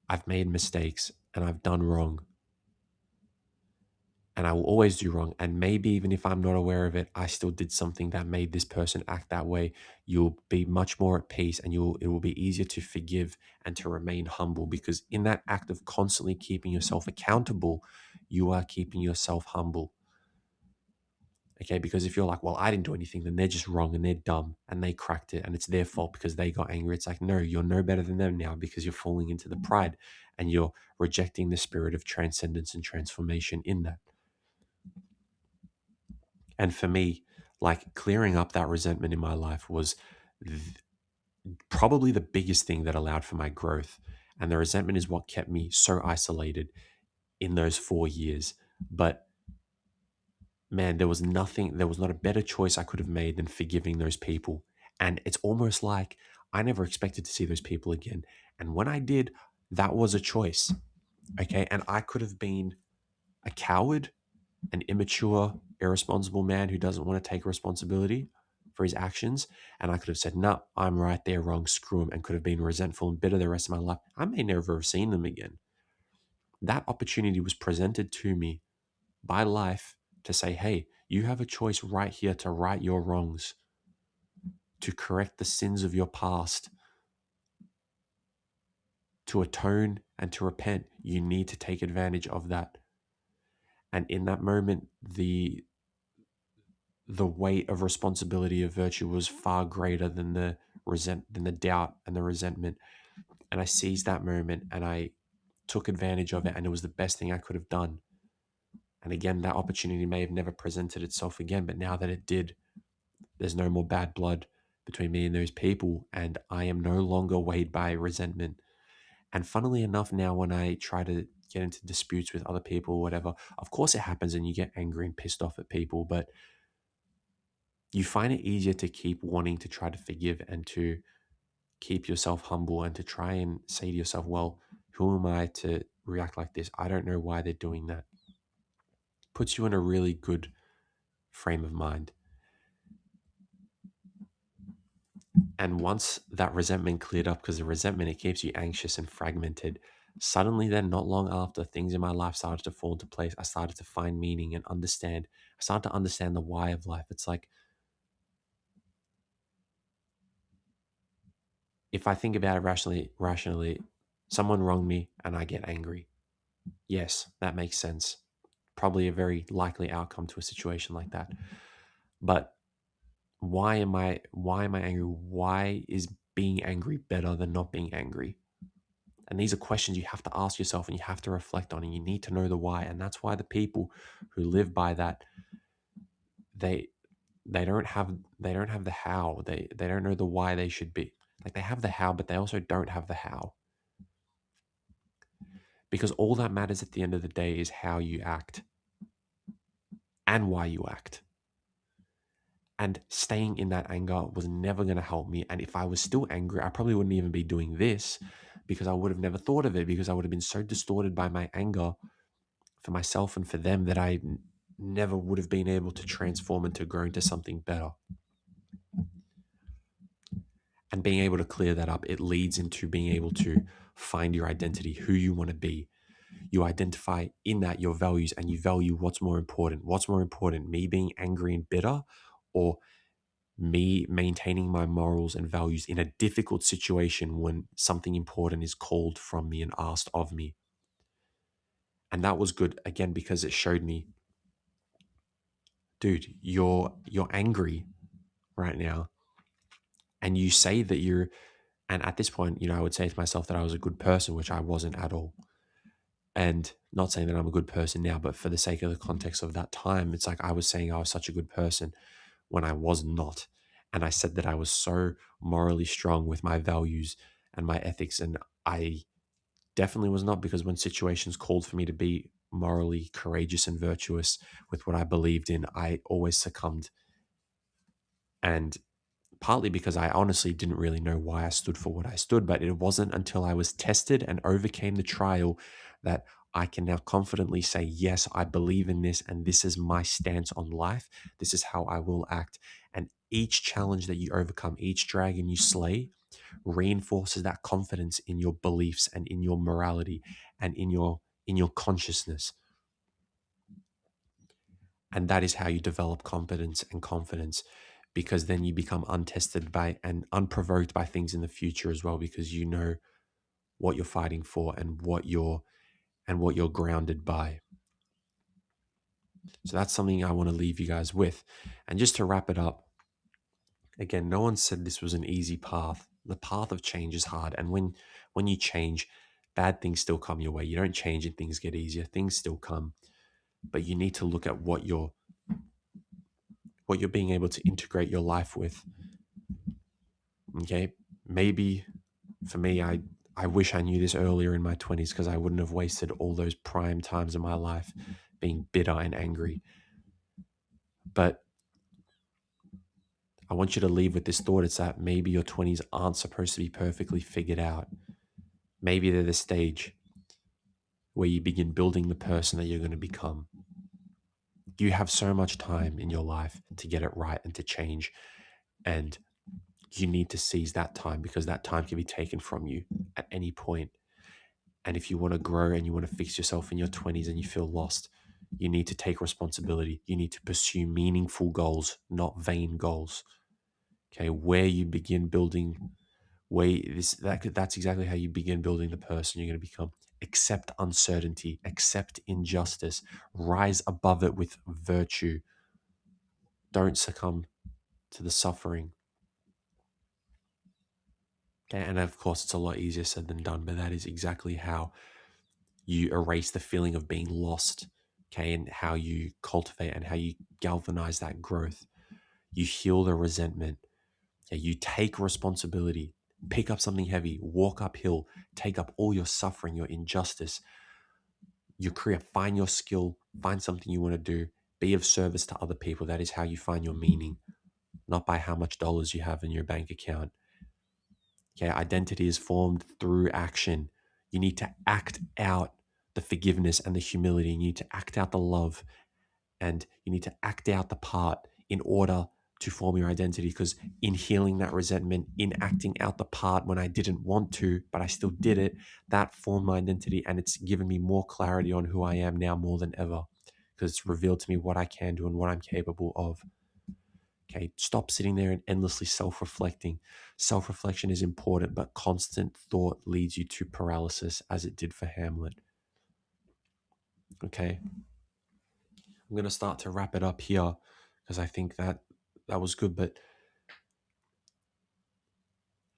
I've made mistakes and I've done wrong, and I will always do wrong. And maybe even if I'm not aware of it, I still did something that made this person act that way. You'll be much more at peace, and it will be easier to forgive and to remain humble, because in that act of constantly keeping yourself accountable, you are keeping yourself humble. Okay, because if you're like, well, I didn't do anything, then they're just wrong and they're dumb and they cracked it and it's their fault because they got angry. It's like, no, you're no better than them now, because you're falling into the pride and you're rejecting the spirit of transcendence and transformation in that. And for me, like, clearing up that resentment in my life was probably the biggest thing that allowed for my growth. And the resentment is what kept me so isolated in those 4 years. But man, there was not a better choice I could have made than forgiving those people. And it's almost like I never expected to see those people again. And when I did, that was a choice. Okay. And I could have been a coward, an immature, irresponsible man who doesn't want to take responsibility for his actions. And I could have said, no, I'm right, they're wrong, screw them, and could have been resentful and bitter the rest of my life. I may never have seen them again. That opportunity was presented to me by life to say, hey, you have a choice right here to right your wrongs, to correct the sins of your past, to atone and to repent. You need to take advantage of that. And in that moment, the weight of responsibility of virtue was far greater than the doubt and the resentment. And I seized that moment and I took advantage of it, and it was the best thing I could have done. And again, that opportunity may have never presented itself again, but now that it did, there's no more bad blood between me and those people, and I am no longer weighed by resentment. And funnily enough, now when I try to get into disputes with other people or whatever, of course it happens and you get angry and pissed off at people, but you find it easier to keep wanting to try to forgive and to keep yourself humble and to try and say to yourself, well, who am I to react like this? I don't know why they're doing that. Puts you in a really good frame of mind. And once that resentment cleared up, because the resentment, it keeps you anxious and fragmented. Suddenly, then, not long after, things in my life started to fall into place. I started to find meaning and understand. I started to understand the why of life. It's like, if I think about it rationally, someone wronged me and I get angry. Yes, that makes sense. Probably a very likely outcome to a situation like that. But why am I angry? Why is being angry better than not being angry? And these are questions you have to ask yourself and you have to reflect on, and you need to know the why. And that's why the people who live by that, they they don't have the how. They don't know the why they should be. Like, they have the how, but they also don't have the how. Because all that matters at the end of the day is how you act and why you act. And staying in that anger was never going to help me. And if I was still angry, I probably wouldn't even be doing this, because I would have never thought of it, because I would have been so distorted by my anger for myself and for them that I never would have been able to transform and to grow into something better. And being able to clear that up, it leads into being able to find your identity, who you want to be. You identify in that your values, and you value what's more important. What's more important, me being angry and bitter, or me maintaining my morals and values in a difficult situation when something important is called from me and asked of me? And that was good, again, because it showed me, dude, you're angry right now, and you say that you're, and at this point, I would say to myself that I was a good person, which I wasn't at all. And not saying that I'm a good person now, but for the sake of the context of that time, it's like I was saying I was such a good person when I was not. And I said that I was so morally strong with my values and my ethics, and I definitely was not, because when situations called for me to be morally courageous and virtuous with what I believed in, I always succumbed. And partly because I honestly didn't really know why I stood for what I stood, but it wasn't until I was tested and overcame the trial that I can now confidently say, yes, I believe in this, and this is my stance on life. This is how I will act. And each challenge that you overcome, each dragon you slay, reinforces that confidence in your beliefs and in your morality and in your consciousness. And that is how you develop competence and confidence, because then you become untested by and unprovoked by things in the future as well, because you know what you're fighting for and what you're grounded by. So that's something I want to leave you guys with. And just to wrap it up, again, no one said this was an easy path. The path of change is hard, and when you change, bad things still come your way. You don't change and things get easier. Things still come, but you need to look at what you're being able to integrate your life with. Okay, maybe for me, I wish I knew this earlier in my 20s, because I wouldn't have wasted all those prime times of my life being bitter and angry. But I want you to leave with this thought. It's that maybe your 20s aren't supposed to be perfectly figured out. Maybe they're the stage where you begin building the person that you're going to become. You have so much time in your life to get it right and to change. And you need to seize that time, because that time can be taken from you at any point. And if you want to grow and you want to fix yourself in your 20s and you feel lost, you need to take responsibility. You need to pursue meaningful goals, not vain goals. Okay, where you begin building, that's exactly how you begin building the person you're going to become. Accept uncertainty, accept injustice, rise above it with virtue. Don't succumb to the suffering. Okay, and of course, it's a lot easier said than done, but that is exactly how you erase the feeling of being lost, okay, and how you cultivate and how you galvanize that growth. You heal the resentment. Okay, you take responsibility, pick up something heavy, walk uphill, take up all your suffering, your injustice, your career, find your skill, find something you want to do, be of service to other people. That is how you find your meaning, not by how much dollars you have in your bank account. Okay, identity is formed through action. You need to act out the forgiveness and the humility. You need to act out the love, and you need to act out the part in order to form your identity, because in healing that resentment, in acting out the part when I didn't want to, but I still did it, that formed my identity, and it's given me more clarity on who I am now more than ever, because it's revealed to me what I can do and what I'm capable of. Okay, stop sitting there and endlessly self-reflecting. Self-reflection is important, but constant thought leads you to paralysis, as it did for Hamlet. Okay, I'm going to start to wrap it up here, because I think that was good, but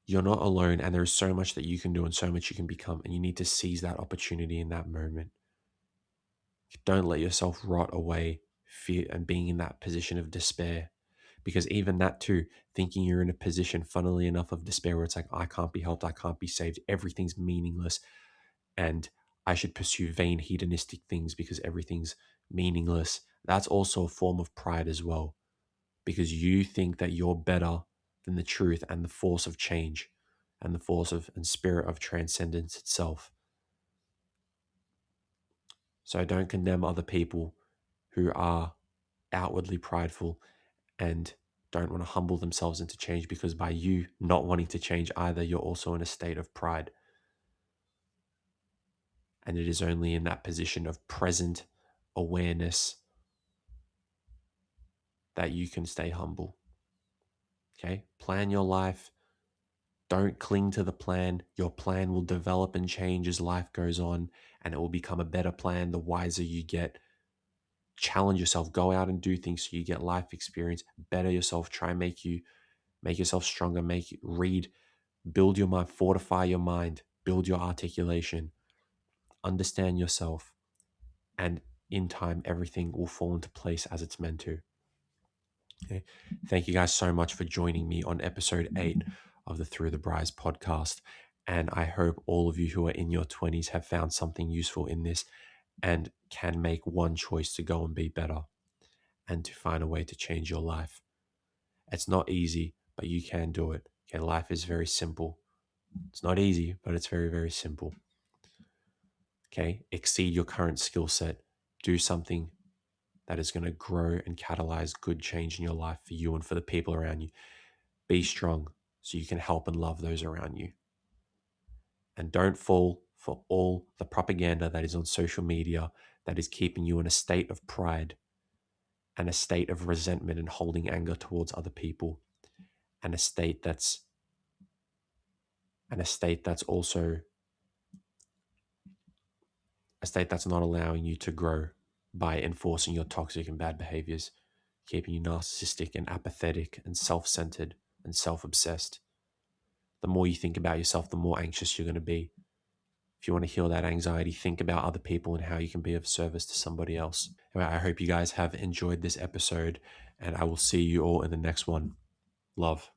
you're not alone, and there's so much that you can do and so much you can become, and you need to seize that opportunity in that moment. Don't let yourself rot away fear and being in that position of despair, because even that too, thinking you're in a position, funnily enough, of despair where it's like, I can't be helped, I can't be saved, everything's meaningless, and I should pursue vain hedonistic things because everything's meaningless. That's also a form of pride as well, because you think that you're better than the truth and the force of change and the force of and spirit of transcendence itself. So don't condemn other people who are outwardly prideful and don't want to humble themselves into change, because by you not wanting to change either, you're also in a state of pride. And it is only in that position of present awareness that you can stay humble. Okay? Plan your life. Don't cling to the plan. Your plan will develop and change as life goes on, and it will become a better plan the wiser you get. Challenge yourself. Go out and do things so you get life experience. Better yourself. Try and make yourself stronger. Read, build your mind, fortify your mind, build your articulation, understand yourself, and in time, everything will fall into place as it's meant to. Okay. Thank you guys so much for joining me on episode 8 of the Through the Briars podcast. And I hope all of you who are in your 20s have found something useful in this and can make one choice to go and be better and to find a way to change your life. It's not easy, but you can do it. Okay, life is very simple. It's not easy, but it's very, very simple. Okay, exceed your current skill set. Do something that is going to grow and catalyze good change in your life for you and for the people around you. Be strong so you can help and love those around you. And don't fall for all the propaganda that is on social media that is keeping you in a state of pride and a state of resentment and holding anger towards other people, and a state that's also a state that's not allowing you to grow by enforcing your toxic and bad behaviors, keeping you narcissistic and apathetic and self-centered and self-obsessed. The more you think about yourself, the more anxious you're going to be. If you want to heal that anxiety, think about other people and how you can be of service to somebody else. Anyway, I hope you guys have enjoyed this episode, and I will see you all in the next one. Love.